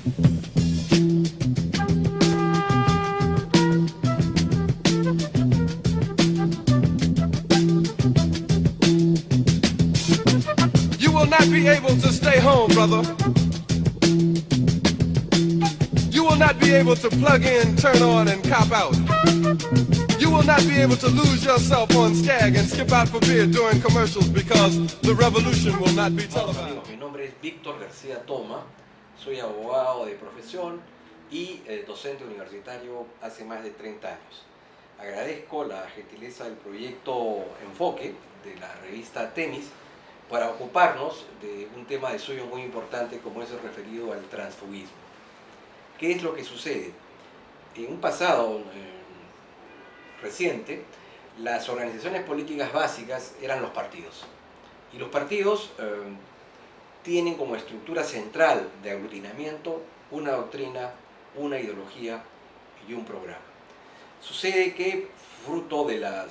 You will not be able to stay home, brother. You will not be able to plug in, turn on, and cop out. You will not be able to lose yourself on Skag and skip out for beer during commercials because the revolution will not be televised. Amigos, mi nombre es Víctor García Toma, soy abogado de profesión y docente universitario hace más de 30 años. Agradezco la gentileza del proyecto Enfoque de la revista Temis para ocuparnos de un tema de suyo muy importante como es el referido al transfugismo. ¿Qué es lo que sucede? En un pasado reciente, las organizaciones políticas básicas eran los partidos. Y los partidos tienen como estructura central de aglutinamiento una doctrina, una ideología y un programa. Sucede que, fruto de las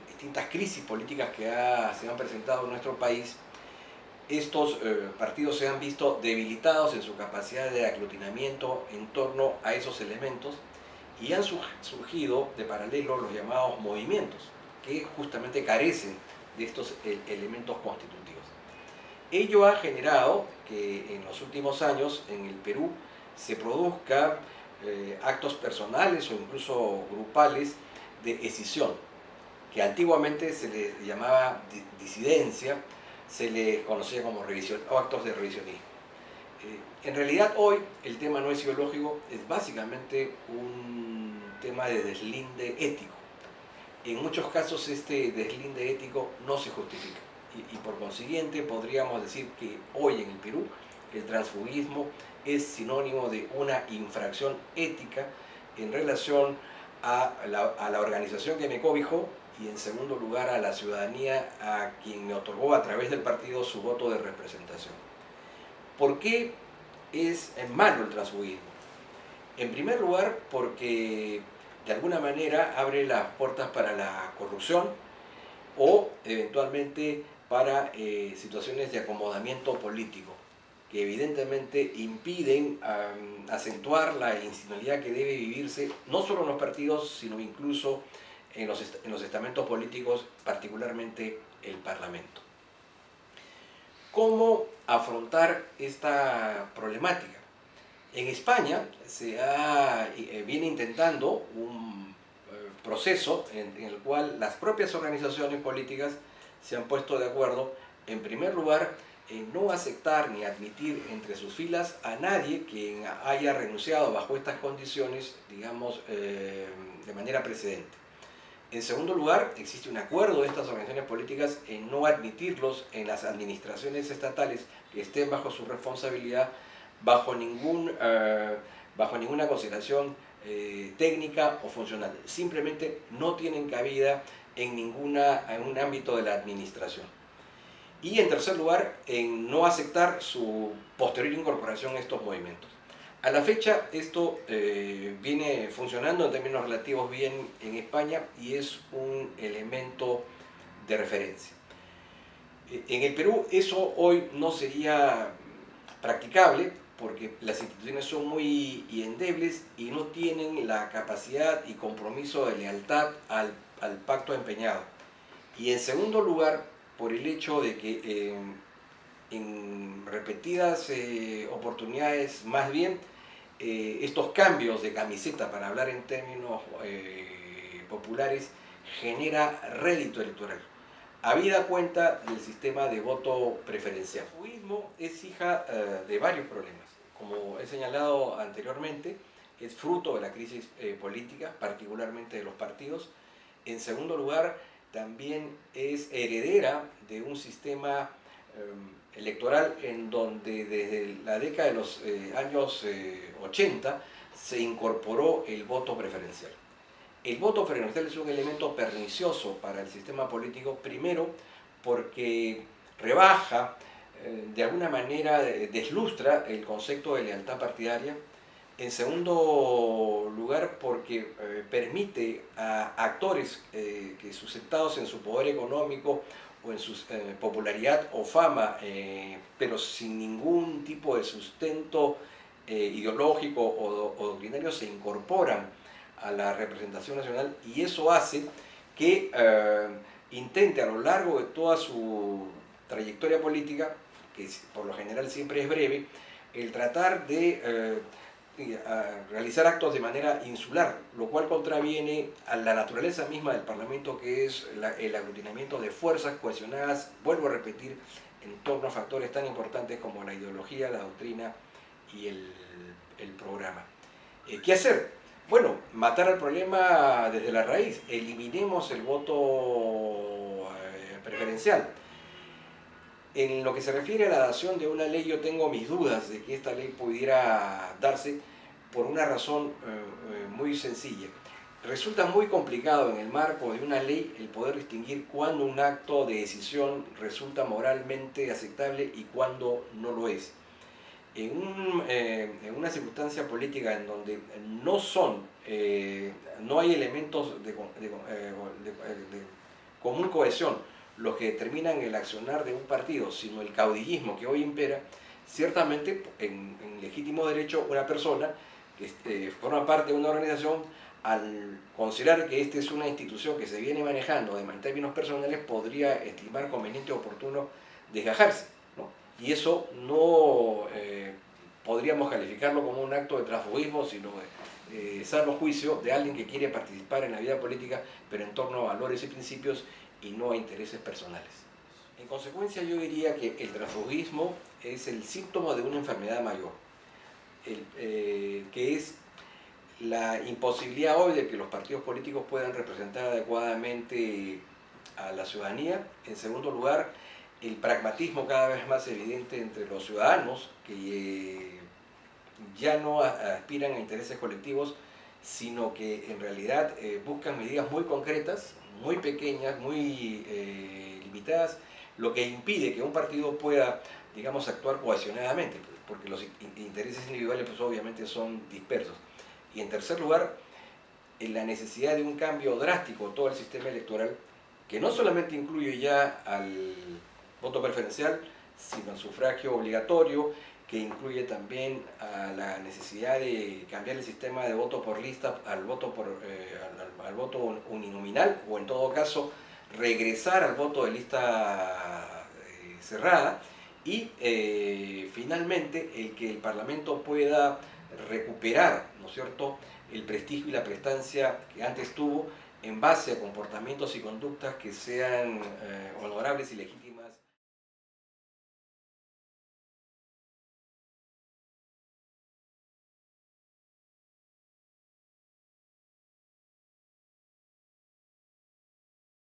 distintas crisis políticas que se han presentado en nuestro país, estos partidos se han visto debilitados en su capacidad de aglutinamiento en torno a esos elementos y han surgido de paralelo los llamados movimientos, que justamente carecen de estos elementos constitutivos. Ello ha generado que en los últimos años en el Perú se produzcan actos personales o incluso grupales de escisión, que antiguamente se les llamaba disidencia, se les conocía como actos de revisionismo. En realidad hoy el tema no es ideológico, es básicamente un tema de deslinde ético. En muchos casos este deslinde ético no se justifica y por consiguiente podríamos decir que hoy en el Perú el transfugismo es sinónimo de una infracción ética en relación a la organización que me cobijó y en segundo lugar a la ciudadanía a quien me otorgó a través del partido su voto de representación. ¿Por qué es malo el transfugismo? En primer lugar porque de alguna manera abre las puertas para la corrupción o eventualmente para situaciones de acomodamiento político que evidentemente impiden acentuar la institucionalidad que debe vivirse no solo en los partidos sino incluso en los estamentos políticos, particularmente el Parlamento. ¿Cómo afrontar esta problemática? En España se viene intentando un proceso en el cual las propias organizaciones políticas se han puesto de acuerdo, en primer lugar, en no aceptar ni admitir entre sus filas a nadie quien haya renunciado bajo estas condiciones, digamos, de manera precedente. En segundo lugar, existe un acuerdo de estas organizaciones políticas en no admitirlos en las administraciones estatales que estén bajo su responsabilidad, bajo ninguna consideración técnica o funcional. Simplemente no tienen cabida en un ámbito de la administración. Y en tercer lugar, en no aceptar su posterior incorporación a estos movimientos. A la fecha esto viene funcionando en términos relativos bien en España y es un elemento de referencia. En el Perú eso hoy no sería practicable porque las instituciones son muy endebles y no tienen la capacidad y compromiso de lealtad al pacto empeñado. Y en segundo lugar, por el hecho de que en repetidas oportunidades más bien estos cambios de camiseta, para hablar en términos populares, genera rédito electoral, habida cuenta del sistema de voto preferencial. El transfugismo es hija de varios problemas. Como he señalado anteriormente, es fruto de la crisis política, particularmente de los partidos. En segundo lugar, también es heredera de un sistema electoral en donde desde la década de los años 80 se incorporó el voto preferencial. El voto preferencial es un elemento pernicioso para el sistema político, primero porque rebaja, de alguna manera deslustra el concepto de lealtad partidaria. En segundo lugar, porque permite a actores que sustentados en su poder económico o en su popularidad o fama, pero sin ningún tipo de sustento ideológico o doctrinario se incorporan a la representación nacional, y eso hace que intente a lo largo de toda su trayectoria política, que por lo general siempre es breve, el tratar de realizar actos de manera insular, lo cual contraviene a la naturaleza misma del Parlamento, que es el aglutinamiento de fuerzas cohesionadas, vuelvo a repetir, en torno a factores tan importantes como la ideología, la doctrina y el programa. ¿Qué hacer? Bueno, matar al problema desde la raíz. Eliminemos el voto preferencial. En lo que se refiere a la dación de una ley, yo tengo mis dudas de que esta ley pudiera darse por una razón muy sencilla. Resulta muy complicado en el marco de una ley el poder distinguir cuándo un acto de decisión resulta moralmente aceptable y cuándo no lo es. En una circunstancia política en donde no hay elementos de común cohesión los que determinan el accionar de un partido, sino el caudillismo que hoy impera, ciertamente en legítimo derecho una persona que forma parte de una organización, al considerar que esta es una institución que se viene manejando en términos personales, podría estimar conveniente o oportuno desgajarse, ¿no? Y eso no podríamos calificarlo como un acto de transfugismo, sino de sano juicio de alguien que quiere participar en la vida política, pero en torno a valores y principios y no a intereses personales. En consecuencia, yo diría que el transfugismo es el síntoma de una enfermedad mayor, que es la imposibilidad hoy de que los partidos políticos puedan representar adecuadamente a la ciudadanía. En segundo lugar, el pragmatismo cada vez más evidente entre los ciudadanos, que ya no aspiran a intereses colectivos, sino que en realidad buscan medidas muy concretas, muy pequeñas, muy limitadas, lo que impide que un partido pueda, digamos, actuar cohesionadamente, porque los intereses individuales pues obviamente son dispersos. Y en tercer lugar, en la necesidad de un cambio drástico de todo el sistema electoral, que no solamente incluye ya al voto preferencial, sino al sufragio obligatorio, que incluye también a la necesidad de cambiar el sistema de voto por lista al voto uninominal, o en todo caso regresar al voto de lista cerrada, y finalmente el que el Parlamento pueda recuperar, ¿no es cierto?, el prestigio y la prestancia que antes tuvo en base a comportamientos y conductas que sean honorables y legítimos.